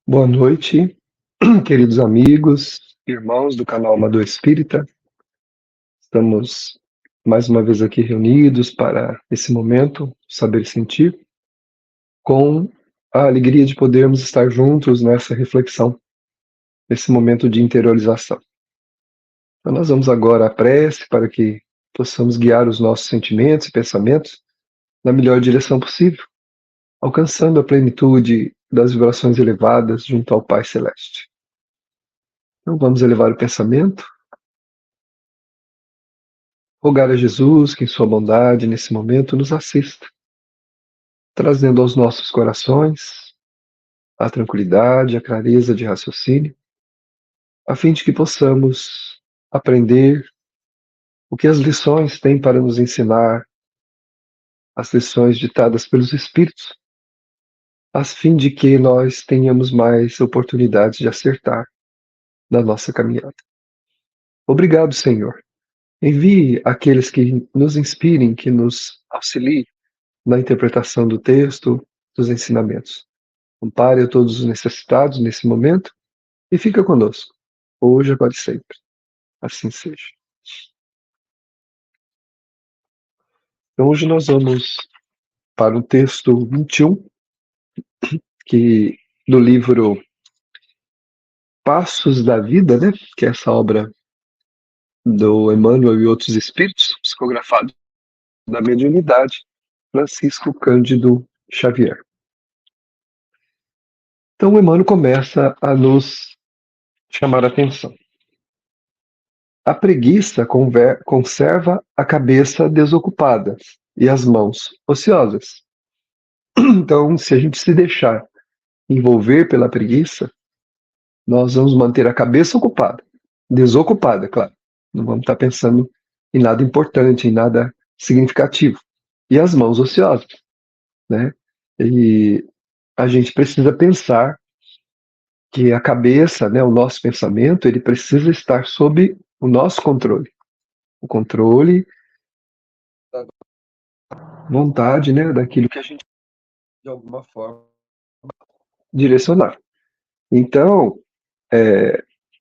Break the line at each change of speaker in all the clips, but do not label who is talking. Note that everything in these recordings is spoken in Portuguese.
Boa noite, queridos amigos, irmãos do canal Amador Espírita. Estamos mais uma vez aqui reunidos para esse momento, Saber e Sentir, com a alegria de podermos estar juntos nessa reflexão, nesse momento de interiorização. Então nós vamos agora à prece para que possamos guiar os nossos sentimentos e pensamentos na melhor direção possível, alcançando a plenitude das vibrações elevadas junto ao Pai Celeste. Então vamos elevar o pensamento, rogar a Jesus que em sua bondade nesse momento nos assista, trazendo aos nossos corações a tranquilidade, a clareza de raciocínio, a fim de que possamos aprender o que as lições têm para nos ensinar, as lições ditadas pelos Espíritos, a fim de que nós tenhamos mais oportunidades de acertar na nossa caminhada. Obrigado, Senhor. Envie aqueles que nos inspirem, que nos auxiliem na interpretação do texto, dos ensinamentos. Ampare a todos os necessitados nesse momento e fica conosco, hoje, agora e sempre. Assim seja. Então, hoje nós vamos para o texto 21, do livro Passos da Vida, né? Que é essa obra do Emmanuel e outros espíritos, psicografado da mediunidade, Francisco Cândido Xavier. Então, o Emmanuel começa a nos chamar a atenção. A preguiça conserva a cabeça desocupada e as mãos ociosas. Então, se a gente se deixar envolver pela preguiça, nós vamos manter a cabeça ocupada, desocupada, claro. Não vamos estar pensando em nada importante, em nada significativo. E as mãos ociosas, né? E a gente precisa pensar que a cabeça, né, o nosso pensamento, ele precisa estar sob o nosso controle. O controle da vontade, né, daquilo que a gente, de alguma forma, direcionar. Então,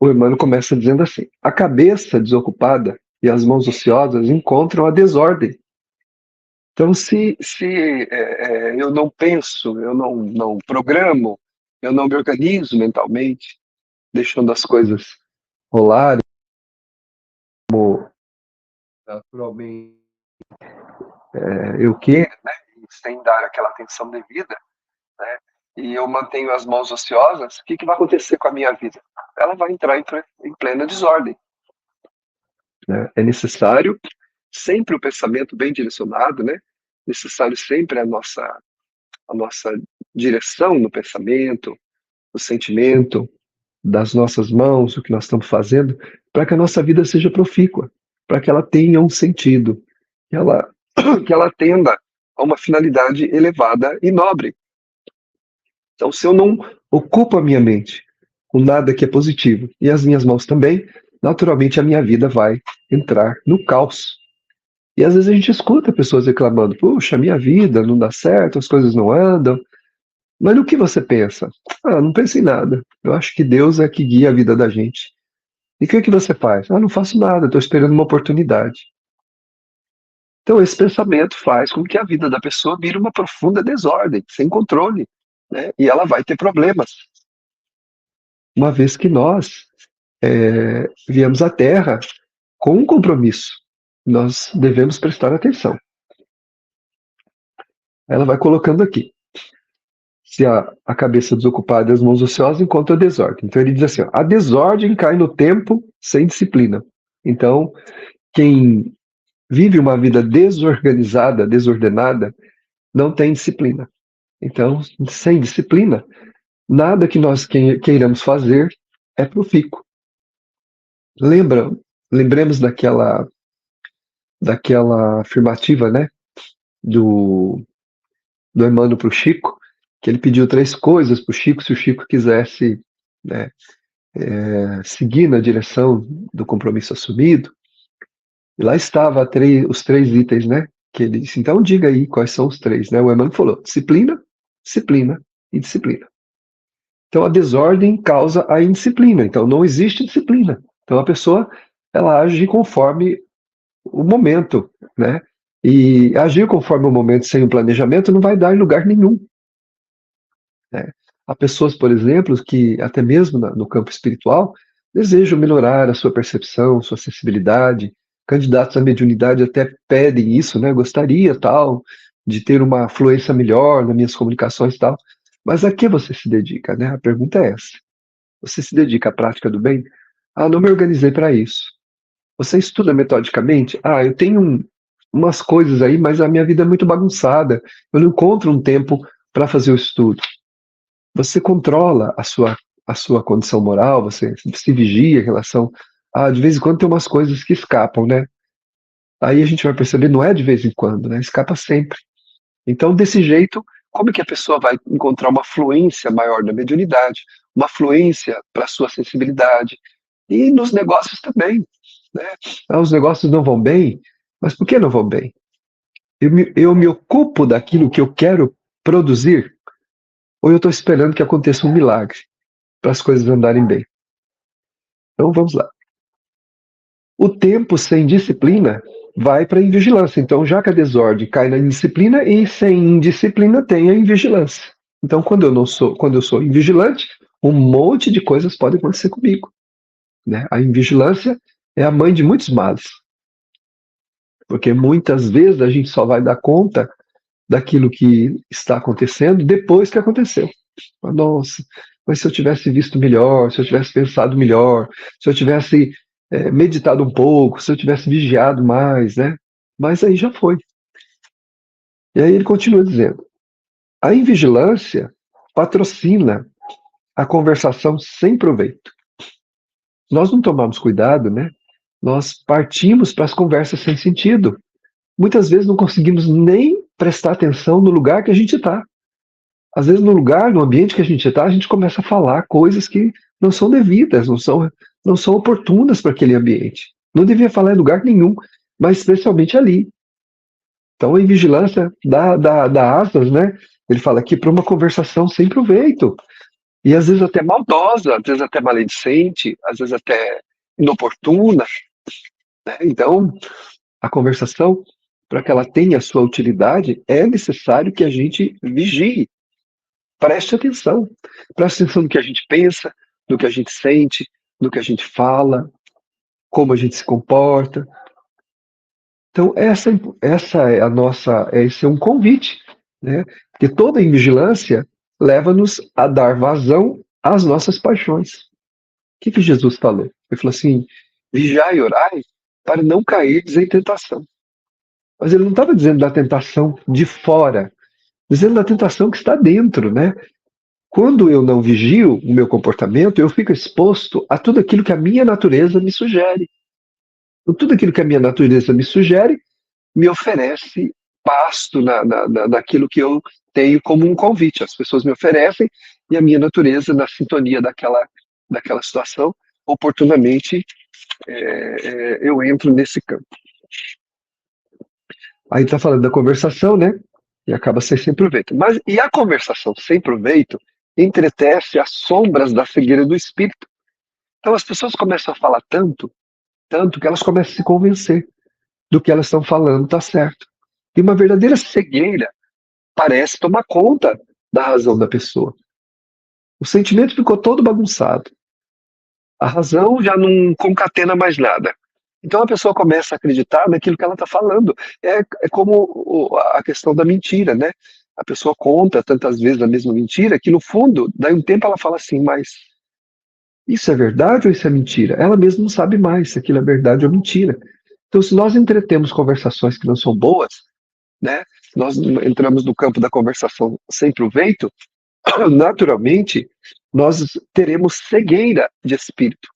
o Emmanuel começa dizendo assim: a cabeça desocupada e as mãos ociosas encontram a desordem. Então, se eu não penso, eu não programo, eu não me organizo mentalmente, deixando as coisas rolarem como naturalmente eu quero, né, sem dar aquela atenção devida, né, e eu mantenho as mãos ociosas, o que vai acontecer com a minha vida? Ela vai entrar em plena desordem. Né? É necessário sempre o pensamento bem direcionado, né? Necessário sempre a nossa direção no pensamento, o sentimento das nossas mãos, o que nós estamos fazendo, para que a nossa vida seja profícua, para que ela tenha um sentido, que ela, que ela atenda a uma finalidade elevada e nobre. Então, se eu não ocupo a minha mente com nada que é positivo, e as minhas mãos também, naturalmente a minha vida vai entrar no caos. E às vezes a gente escuta pessoas reclamando: puxa, minha vida não dá certo, as coisas não andam. Mas no que você pensa? Ah, não penso em nada. Eu acho que Deus é que guia a vida da gente. E o que é que você faz? Ah, não faço nada, estou esperando uma oportunidade. Então esse pensamento faz com que a vida da pessoa vire uma profunda desordem, sem controle, né? E ela vai ter problemas. Uma vez que nós viemos à Terra com um compromisso, nós devemos prestar atenção. Ela vai colocando aqui: se a cabeça desocupada e as mãos ociosas encontram a desordem. Então ele diz assim: ó, a desordem cai no tempo sem disciplina. Então, quem vive uma vida desorganizada, desordenada, não tem disciplina. Então, sem disciplina, nada que nós queiramos fazer é profícuo. Lembremos daquela afirmativa, né, do Emmanuel para o Chico, que ele pediu 3 coisas para o Chico, se o Chico quisesse, né, seguir na direção do compromisso assumido. E lá estava os 3 itens, né, que ele disse. Então diga aí quais são os 3, né? O Emmanuel falou: disciplina, disciplina e disciplina. Então a desordem causa a indisciplina. Então não existe disciplina. Então a pessoa ela age conforme o momento, né? E agir conforme o momento sem um planejamento não vai dar em lugar nenhum, né? Há pessoas, por exemplo, que até mesmo no campo espiritual desejam melhorar a sua percepção, sua sensibilidade. Candidatos à mediunidade até pedem isso, né? Gostaria tal de ter uma fluência melhor nas minhas comunicações e tal. Mas a que você se dedica, né? A pergunta é essa. Você se dedica à prática do bem? Ah, não me organizei para isso. Você estuda metodicamente? Ah, eu tenho umas coisas aí, mas a minha vida é muito bagunçada. Eu não encontro um tempo para fazer o estudo. Você controla a sua condição moral, você se vigia em relação a, de vez em quando tem umas coisas que escapam, né? Aí a gente vai perceber, não é de vez em quando, né? Escapa sempre. Então, desse jeito, como é que a pessoa vai encontrar uma fluência maior na mediunidade, uma fluência para a sua sensibilidade? E nos negócios também, né? Ah, os negócios não vão bem, mas por que não vão bem? Eu me ocupo daquilo que eu quero produzir, ou eu estou esperando que aconteça um milagre para as coisas andarem bem? Então vamos lá. O tempo sem disciplina vai para a invigilância. Então, já que a desordem cai na indisciplina, e sem indisciplina tem a invigilância. Então, quando eu sou invigilante, um monte de coisas podem acontecer comigo, né? A invigilância é a mãe de muitos males, porque muitas vezes a gente só vai dar conta daquilo que está acontecendo depois que aconteceu. Nossa, mas se eu tivesse visto melhor, se eu tivesse pensado melhor, se eu tivesse meditado um pouco, se eu tivesse vigiado mais, né? Mas aí já foi. E aí ele continua dizendo: a invigilância patrocina a conversação sem proveito. Nós não tomamos cuidado, né? Nós partimos para as conversas sem sentido. Muitas vezes não conseguimos nem prestar atenção no lugar que a gente está. Às vezes, no lugar, no ambiente que a gente está, a gente começa a falar coisas que não são devidas, não são oportunas para aquele ambiente. Não devia falar em lugar nenhum, mas especialmente ali. Então, a vigilância dá asas, né? Ele fala aqui para uma conversação sem proveito. E às vezes até maldosa, às vezes até maledicente, às vezes até inoportuna, né? Então, a conversação, para que ela tenha a sua utilidade, é necessário que a gente vigie. Preste atenção no que a gente pensa, no que a gente sente, no que a gente fala, como a gente se comporta. Então, essa é a nossa, esse é um convite, né? Porque toda invigilância leva-nos a dar vazão às nossas paixões. O que Jesus falou? Ele falou assim: vigiai e orai para não cair em tentação. Mas ele não estava dizendo da tentação de fora, dizendo da tentação que está dentro, né? Quando eu não vigio o meu comportamento, eu fico exposto a tudo aquilo que a minha natureza me sugere. Então, tudo aquilo que a minha natureza me sugere me oferece pasto naquilo que eu tenho como um convite. As pessoas me oferecem e a minha natureza, na sintonia daquela situação, oportunamente eu entro nesse campo. Aí está falando da conversação, né? E acaba sem proveito. E a conversação sem proveito entretece as sombras da cegueira do espírito. Então as pessoas começam a falar tanto, tanto, que elas começam a se convencer do que elas estão falando está certo. E uma verdadeira cegueira parece tomar conta da razão da pessoa. O sentimento ficou todo bagunçado. A razão já não concatena mais nada. Então a pessoa começa a acreditar naquilo que ela está falando. É como a questão da mentira, né? A pessoa conta tantas vezes a mesma mentira que, no fundo, daí um tempo ela fala assim: mas isso é verdade ou isso é mentira? Ela mesma não sabe mais se aquilo é verdade ou mentira. Então, se nós entretemos conversações que não são boas, né? Nós entramos no campo da conversação sem proveito, naturalmente, nós teremos cegueira de espírito.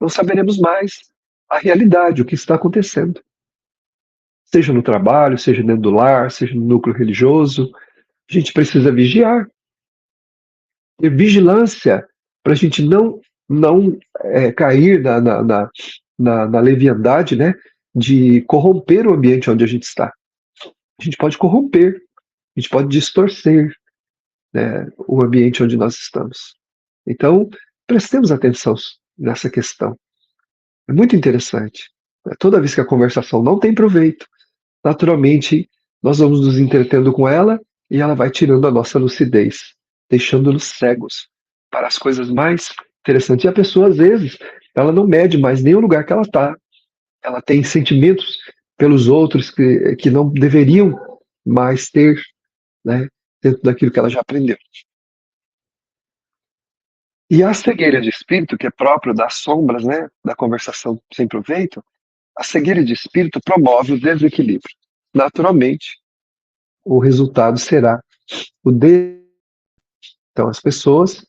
Não saberemos mais a realidade, o que está acontecendo. Seja no trabalho, seja dentro do lar, seja no núcleo religioso, a gente precisa vigiar. Ter vigilância para a gente não cair na leviandade, né, de corromper o ambiente onde a gente está. A gente pode corromper, a gente pode distorcer, né, o ambiente onde nós estamos. Então, prestemos atenção nessa questão. É muito interessante. Toda vez que a conversação não tem proveito, naturalmente nós vamos nos entretendo com ela e ela vai tirando a nossa lucidez, deixando-nos cegos para as coisas mais interessantes. E a pessoa, às vezes, ela não mede mais nem o lugar que ela está. Ela tem sentimentos pelos outros que não deveriam mais ter, né, dentro daquilo que ela já aprendeu. E a cegueira de espírito, que é próprio das sombras, né, da conversação sem proveito, a cegueira de espírito promove o desequilíbrio. Naturalmente, o resultado será o de... Então, as pessoas,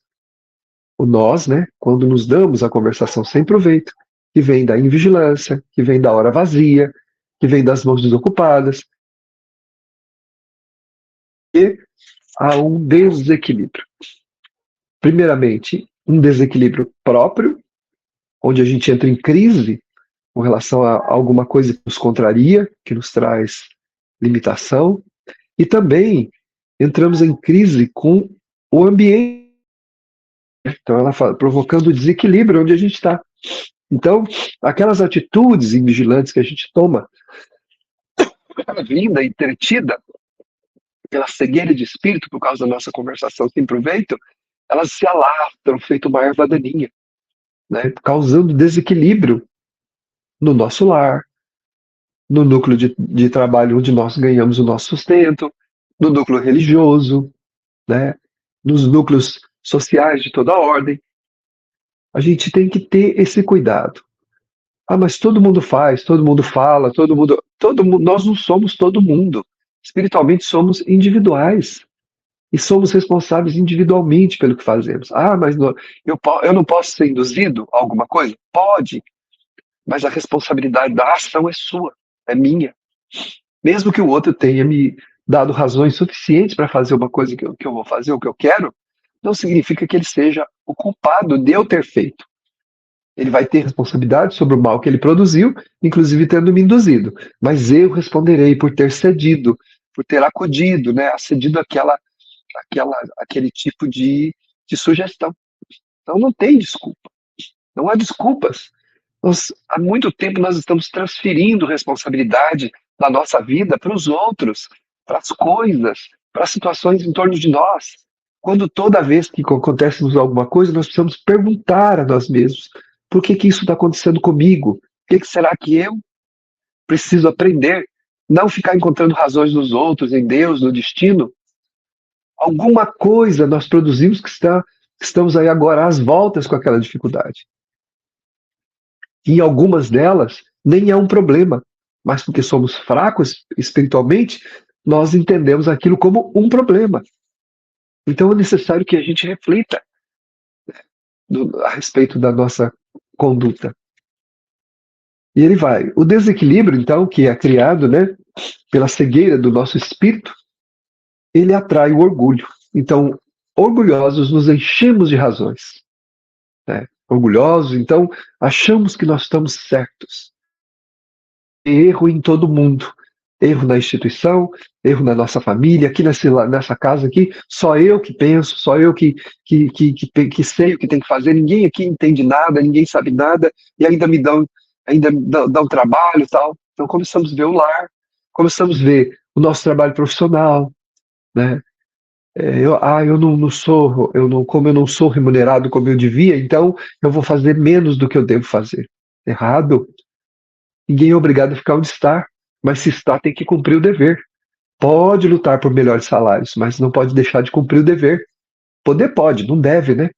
o nós, né, quando nos damos a conversação sem proveito, que vem da invigilância, que vem da hora vazia, que vem das mãos desocupadas, e há um desequilíbrio. Primeiramente, um desequilíbrio próprio, onde a gente entra em crise com relação a alguma coisa que nos contraria, que nos traz limitação, e também entramos em crise com o ambiente. Então, ela fala, provocando desequilíbrio onde a gente está. Então, aquelas atitudes invigilantes que a gente toma, vinda, entretida, pela cegueira de espírito, por causa da nossa conversação sem proveito, elas se alastram, feito uma erva daninha, né, causando desequilíbrio no nosso lar, no núcleo de trabalho onde nós ganhamos o nosso sustento, no núcleo religioso, né, nos núcleos sociais de toda ordem. A gente tem que ter esse cuidado. Ah, mas todo mundo faz, todo mundo fala, todo mundo, nós não somos todo mundo. Espiritualmente somos individuais e somos responsáveis individualmente pelo que fazemos. Ah, mas eu não posso ser induzido a alguma coisa? Pode, mas a responsabilidade da ação é sua, é minha. Mesmo que o outro tenha me dado razões suficientes para fazer uma coisa que eu vou fazer, o que eu quero, não significa que ele seja o culpado de eu ter feito. Ele vai ter responsabilidade sobre o mal que ele produziu, inclusive tendo me induzido. Mas eu responderei por ter cedido, por ter acudido, né, acedido aquele tipo de sugestão. Então não tem desculpa. Não há desculpas. Há muito tempo nós estamos transferindo responsabilidade da nossa vida para os outros, para as coisas, para as situações em torno de nós. Quando toda vez que acontece alguma coisa, nós precisamos perguntar a nós mesmos: por que isso está acontecendo comigo? O que será que eu preciso aprender? Não ficar encontrando razões nos outros, em Deus, no destino. Alguma coisa nós produzimos que estamos aí agora às voltas com aquela dificuldade. E em algumas delas nem é um problema, mas porque somos fracos espiritualmente, nós entendemos aquilo como um problema. Então é necessário que a gente reflita a respeito da nossa conduta. E ele vai. O desequilíbrio, então, que é criado, né, pela cegueira do nosso espírito, ele atrai o orgulho. Então, orgulhosos nos enchemos de razões. Né? Orgulhosos, então, achamos que nós estamos certos. Erro em todo mundo. Erro na instituição, erro na nossa família, aqui nessa casa aqui, só eu que penso, só eu que sei o que tem que fazer, ninguém aqui entende nada, ninguém sabe nada, e ainda dão trabalho e tal. Então começamos a ver o lar, começamos a ver o nosso trabalho profissional, né? Eu não sou, como eu não sou remunerado como eu devia, então eu vou fazer menos do que eu devo fazer. Errado. Ninguém é obrigado a ficar onde está, mas se está, tem que cumprir o dever. Pode lutar por melhores salários, mas não pode deixar de cumprir o dever. Poder pode, não deve, né?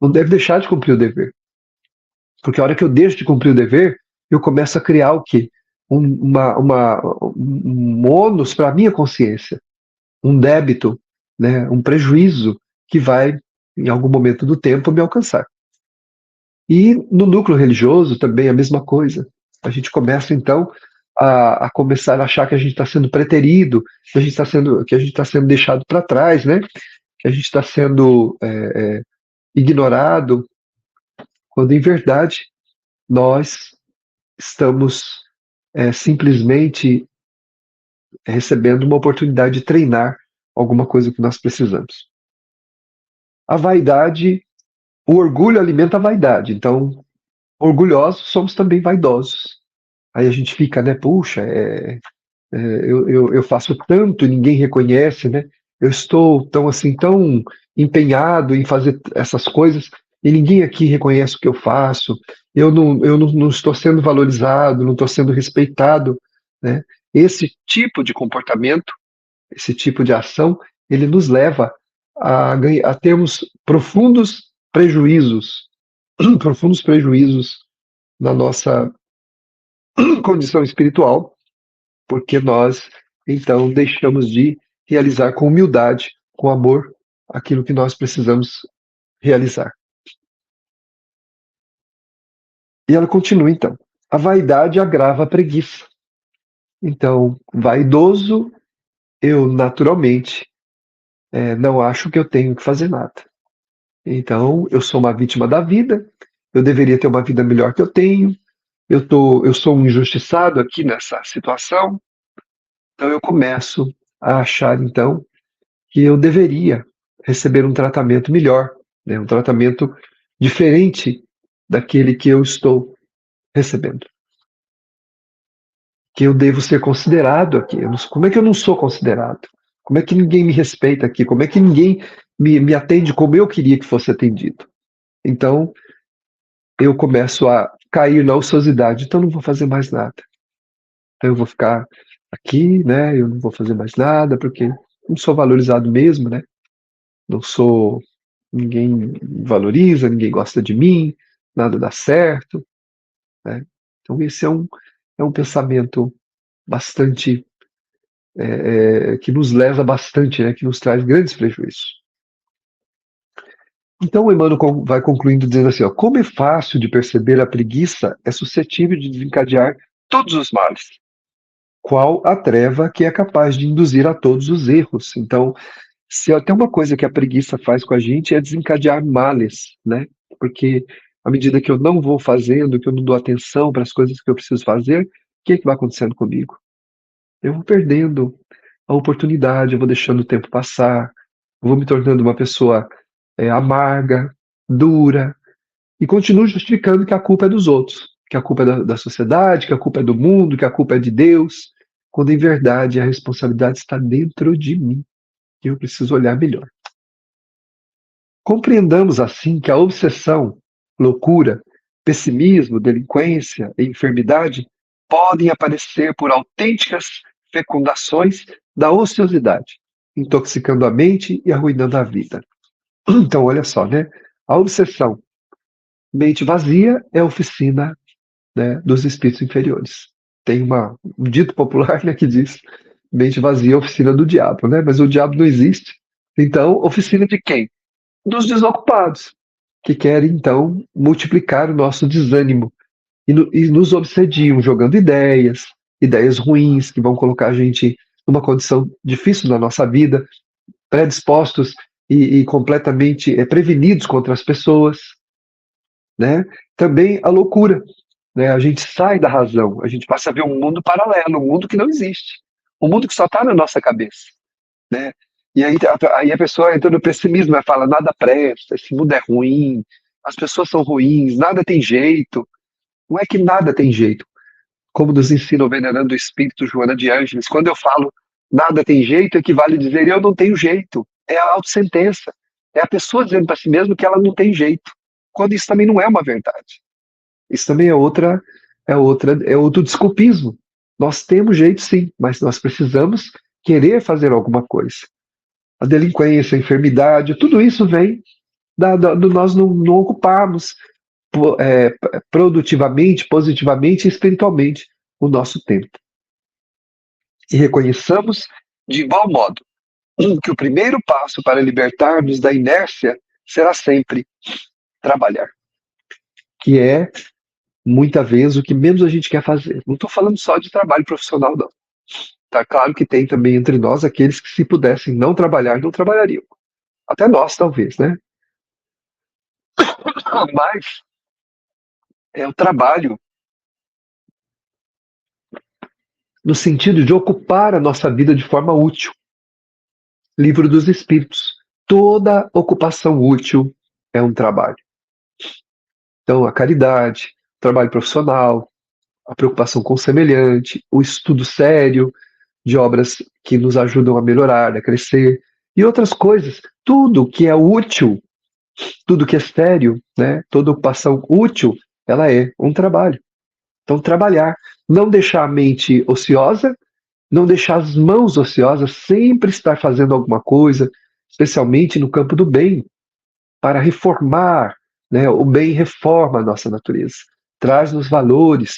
Não deve deixar de cumprir o dever. Porque a hora que eu deixo de cumprir o dever, eu começo a criar o quê? Um ônus para a minha consciência, um débito, né? Um prejuízo que vai, em algum momento do tempo, me alcançar. E no núcleo religioso também a mesma coisa. A gente começa, então, a começar a achar que a gente está sendo preterido, que a gente está sendo deixado para trás, né? Que a gente está sendo ignorado, quando em verdade nós estamos simplesmente recebendo uma oportunidade de treinar alguma coisa que nós precisamos. A vaidade, o orgulho alimenta a vaidade. Então, orgulhosos somos também vaidosos. Aí a gente fica, né? Puxa, eu faço tanto e ninguém reconhece, né? Eu estou tão assim, tão empenhado em fazer essas coisas e ninguém aqui reconhece o que eu faço. Eu não estou sendo valorizado, não estou sendo respeitado, né? Esse tipo de comportamento, esse tipo de ação, ele nos leva a termos profundos prejuízos na nossa condição espiritual, porque nós, então, deixamos de realizar com humildade, com amor, aquilo que nós precisamos realizar. E ela continua, então. A vaidade agrava a preguiça. Então, vaidoso, eu naturalmente não acho que eu tenho que fazer nada. Então, eu sou uma vítima da vida, eu deveria ter uma vida melhor que eu tenho, eu sou um injustiçado aqui nessa situação, então eu começo a achar, então, que eu deveria receber um tratamento melhor, né? Um tratamento diferente daquele que eu estou recebendo. Que eu devo ser considerado aqui. Como é que eu não sou considerado? Como é que ninguém me respeita aqui? Como é que ninguém me atende como eu queria que fosse atendido? Então, eu começo a cair na ociosidade, então não vou fazer mais nada. Então, eu vou ficar aqui, né? Eu não vou fazer mais nada, porque não sou valorizado mesmo, né? Não sou ninguém me valoriza, ninguém gosta de mim, nada dá certo, né? Então esse é um pensamento bastante que nos lesa bastante, né? Que nos traz grandes prejuízos. Então o Emmanuel vai concluindo dizendo assim, ó, como é fácil de perceber a preguiça é suscetível de desencadear todos os males, qual a treva que é capaz de induzir a todos os erros. Então, se até uma coisa que a preguiça faz com a gente é desencadear males, né? Porque à medida que eu não vou fazendo, que eu não dou atenção para as coisas que eu preciso fazer, o que é que vai acontecendo comigo? Eu vou perdendo a oportunidade, eu vou deixando o tempo passar, vou me tornando uma pessoa amarga, dura, e continuo justificando que a culpa é dos outros, que a culpa é da sociedade, que a culpa é do mundo, que a culpa é de Deus, quando em verdade a responsabilidade está dentro de mim, e eu preciso olhar melhor. Compreendamos assim que a obsessão, loucura, pessimismo, delinquência e enfermidade podem aparecer por autênticas fecundações da ociosidade, intoxicando a mente e arruinando a vida. Então, olha só, né? A obsessão, mente vazia, é a oficina, né, dos espíritos inferiores. Tem um dito popular, né, que diz: mente vazia é a oficina do diabo, né? Mas o diabo não existe. Então, oficina de quem? Dos desocupados, que querem então multiplicar o nosso desânimo e nos obsediam, jogando ideias ruins que vão colocar a gente numa condição difícil na nossa vida, predispostos e completamente prevenidos contra as pessoas, né? Também a loucura, né? A gente sai da razão, a gente passa a ver um mundo paralelo, um mundo que não existe, um mundo que só está na nossa cabeça, né? E aí a pessoa entra no pessimismo e fala, nada presta, esse mundo é ruim, as pessoas são ruins, nada tem jeito. Não é que nada tem jeito, como nos ensina o venerando espírito Joana de Ângeles, quando eu falo nada tem jeito, equivale a dizer eu não tenho jeito. É a autossentença. É a pessoa dizendo para si mesma que ela não tem jeito, quando isso também não é uma verdade. Isso também é outro desculpismo. Nós temos jeito sim, mas nós precisamos querer fazer alguma coisa. A delinquência, a enfermidade, tudo isso vem do nós não ocuparmos produtivamente, positivamente e espiritualmente o nosso tempo. E reconheçamos, de igual modo, que o primeiro passo para libertar-nos da inércia será sempre trabalhar, que é, muitas vezes, o que menos a gente quer fazer. Não estou falando só de trabalho profissional, não. Tá claro que tem também entre nós aqueles que, se pudessem não trabalhar, não trabalhariam. Até nós, talvez, né? Mas é o trabalho no sentido de ocupar a nossa vida de forma útil. Livro dos Espíritos. toda ocupação útil é um trabalho. Então, a caridade, o trabalho profissional, a preocupação com o semelhante, o estudo sério de obras que nos ajudam a melhorar, a crescer, e outras coisas. Tudo que é útil, tudo que é sério, né? Toda ocupação útil, ela é um trabalho. Então, trabalhar, não deixar a mente ociosa, não deixar as mãos ociosas, sempre estar fazendo alguma coisa, especialmente no campo do bem, para reformar, né? O bem reforma a nossa natureza, traz-nos valores,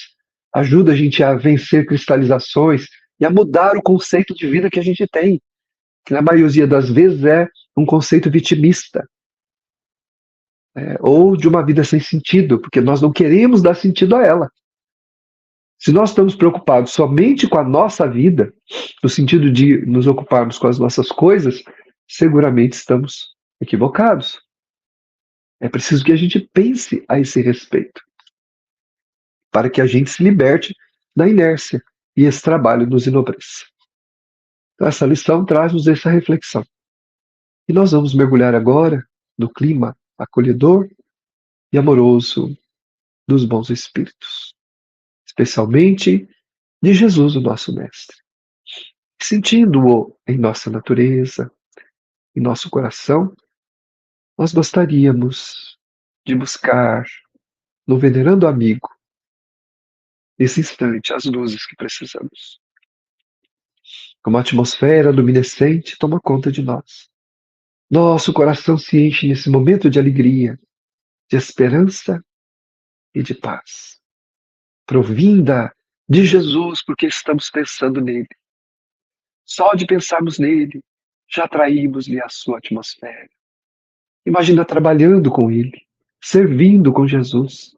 ajuda a gente a vencer cristalizações e a mudar o conceito de vida que a gente tem, que na maioria das vezes é um conceito vitimista, ou de uma vida sem sentido, porque nós não queremos dar sentido a ela. Se nós estamos preocupados somente com a nossa vida, no sentido de nos ocuparmos com as nossas coisas, seguramente estamos equivocados. É preciso que a gente pense a esse respeito, para que a gente se liberte da inércia e esse trabalho nos enobreça. Então, essa lição traz-nos essa reflexão. E nós vamos mergulhar agora no clima acolhedor e amoroso dos bons espíritos, especialmente de Jesus, o nosso Mestre. Sentindo-o em nossa natureza, em nosso coração, nós gostaríamos de buscar, no venerando amigo, nesse instante, as luzes que precisamos. Como a atmosfera luminescente toma conta de nós. Nosso coração se enche nesse momento de alegria, de esperança e de paz, provinda de Jesus, porque estamos pensando nele. Só de pensarmos nele, já atraímos-lhe a sua atmosfera. Imagina trabalhando com ele, servindo com Jesus.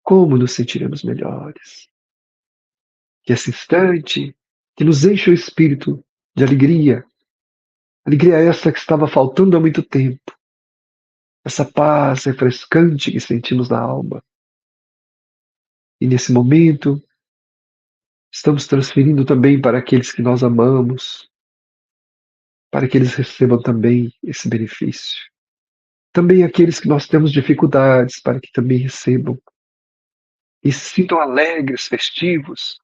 Como nos sentiremos melhores. Que esse instante que nos enche o espírito de alegria, alegria essa que estava faltando há muito tempo, essa paz refrescante que sentimos na alma. E nesse momento, estamos transferindo também para aqueles que nós amamos, para que eles recebam também esse benefício. Também aqueles que nós temos dificuldades, para que também recebam e se sintam alegres, festivos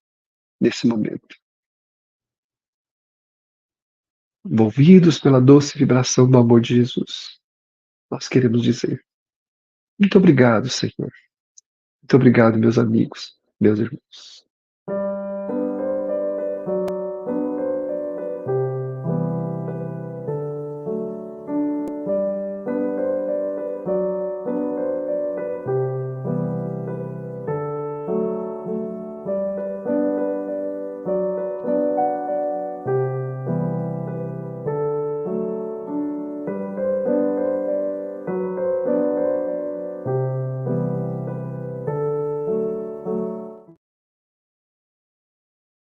nesse momento. Envolvidos pela doce vibração do amor de Jesus, nós queremos dizer: muito obrigado, Senhor. Muito obrigado, meus amigos, meus irmãos.